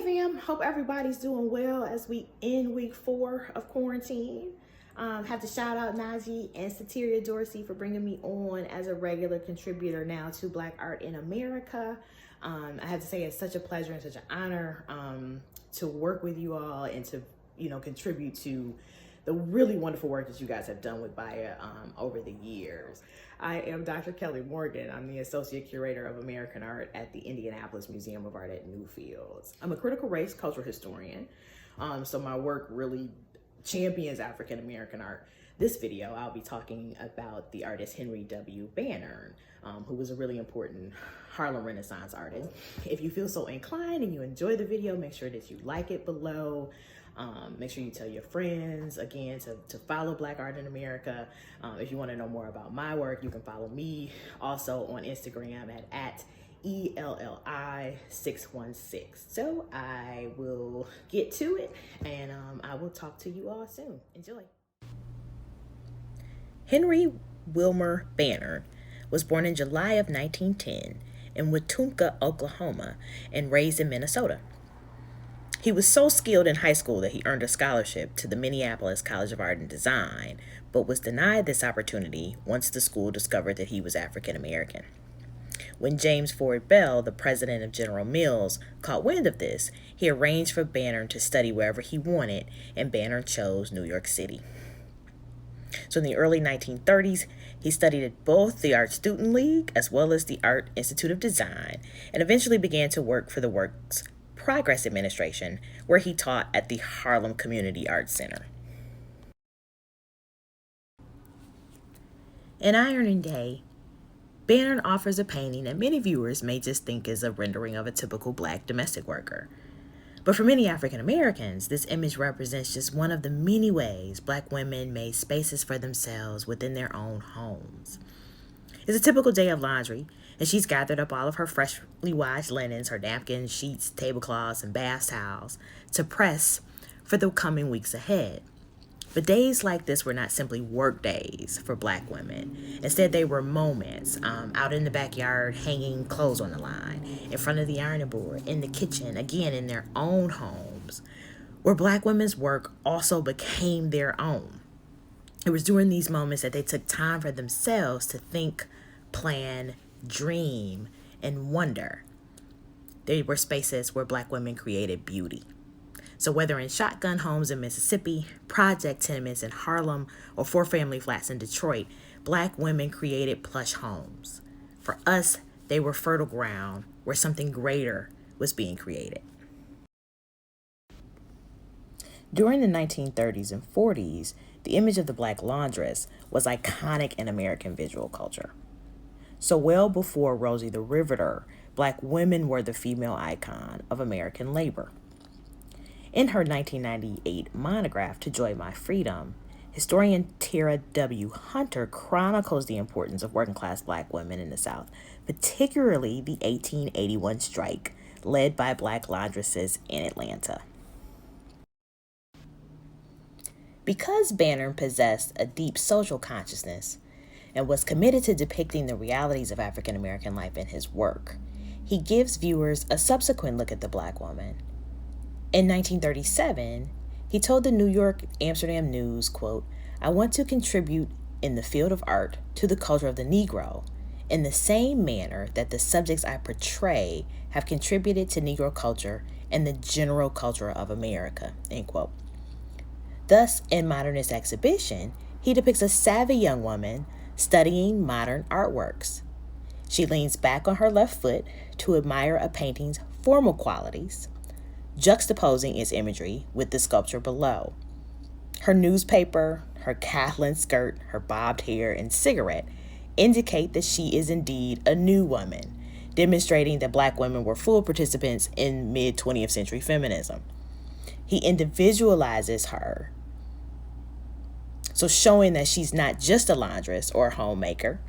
Hey fam, hope everybody's doing well as we end week 4 of quarantine. Have to shout out Najee and Sateria Dorsey for bringing me on as a regular contributor now to Black Art in America. I have to say it's such a pleasure and such an honor to work with you all and to contribute to the really wonderful work that you guys have done with BIA over the years. I am Dr. Kelli Morgan. I'm the Associate Curator of American Art at the Indianapolis Museum of Art at Newfields. I'm a critical race cultural historian, so my work really champions African American art. This video, I'll be talking about the artist Henry W. Bannarn, who was a really important Harlem Renaissance artist. If you feel so inclined and you enjoy the video, make sure that you like it below. Make sure you tell your friends, again, to follow Black Art in America. If you want to know more about my work, you can follow me also on Instagram at ELLI616. So I will get to it, and I will talk to you all soon. Enjoy. Henry Wilmer Bannarn was born in July of 1910 in Wetumpka, Oklahoma, and raised in Minnesota. He was so skilled in high school that he earned a scholarship to the Minneapolis College of Art and Design, but was denied this opportunity once the school discovered that he was African American. When James Ford Bell, the president of General Mills, caught wind of this, he arranged for Bannarn to study wherever he wanted, and Bannarn chose New York City. So in the early 1930s, he studied at both the Art Student League as well as the Art Institute of Design, and eventually began to work for the Works Progress Administration, where he taught at the Harlem Community Arts Center. In Ironing Day, Bannarn offers a painting that many viewers may just think is a rendering of a typical Black domestic worker. But for many African Americans, this image represents just one of the many ways Black women made spaces for themselves within their own homes. It's a typical day of laundry, and she's gathered up all of her freshly washed linens, her napkins, sheets, tablecloths, and bath towels to press for the coming weeks ahead. But days like this were not simply work days for Black women. Instead, they were moments out in the backyard, hanging clothes on the line, in front of the ironing board, in the kitchen, again in their own homes, where Black women's work also became their own. It was during these moments that they took time for themselves to think, plan, dream, and wonder. They were spaces where Black women created beauty. So whether in shotgun homes in Mississippi, project tenements in Harlem, or four-family flats in Detroit, Black women created plush homes. For us, they were fertile ground where something greater was being created. During the 1930s and 40s, the image of the Black laundress was iconic in American visual culture. So well before Rosie the Riveter, Black women were the female icon of American labor. In her 1998 monograph, To Joy My Freedom, historian Tara W. Hunter chronicles the importance of working-class Black women in the South, particularly the 1881 strike led by Black laundresses in Atlanta. Because Bannarn possessed a deep social consciousness and was committed to depicting the realities of African American life in his work, he gives viewers a subsequent look at the Black woman. In 1937, he told the New York Amsterdam News, quote, "I want to contribute in the field of art to the culture of the Negro in the same manner that the subjects I portray have contributed to Negro culture and the general culture of America," end quote. Thus, in Modernist Exhibition, he depicts a savvy young woman studying modern artworks. She leans back on her left foot to admire a painting's formal qualities, juxtaposing its imagery with the sculpture below. Her newspaper, her Catlin skirt, her bobbed hair, and cigarette indicate that she is indeed a new woman, demonstrating that Black women were full participants in mid-20th century feminism. He individualizes her, so showing that she's not just a laundress or a homemaker.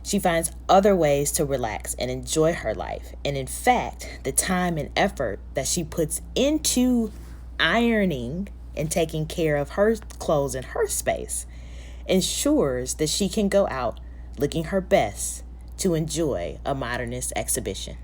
She finds other ways to relax and enjoy her life. And in fact, the time and effort that she puts into ironing and taking care of her clothes in her space ensures that she can go out looking her best to enjoy a modernist exhibition.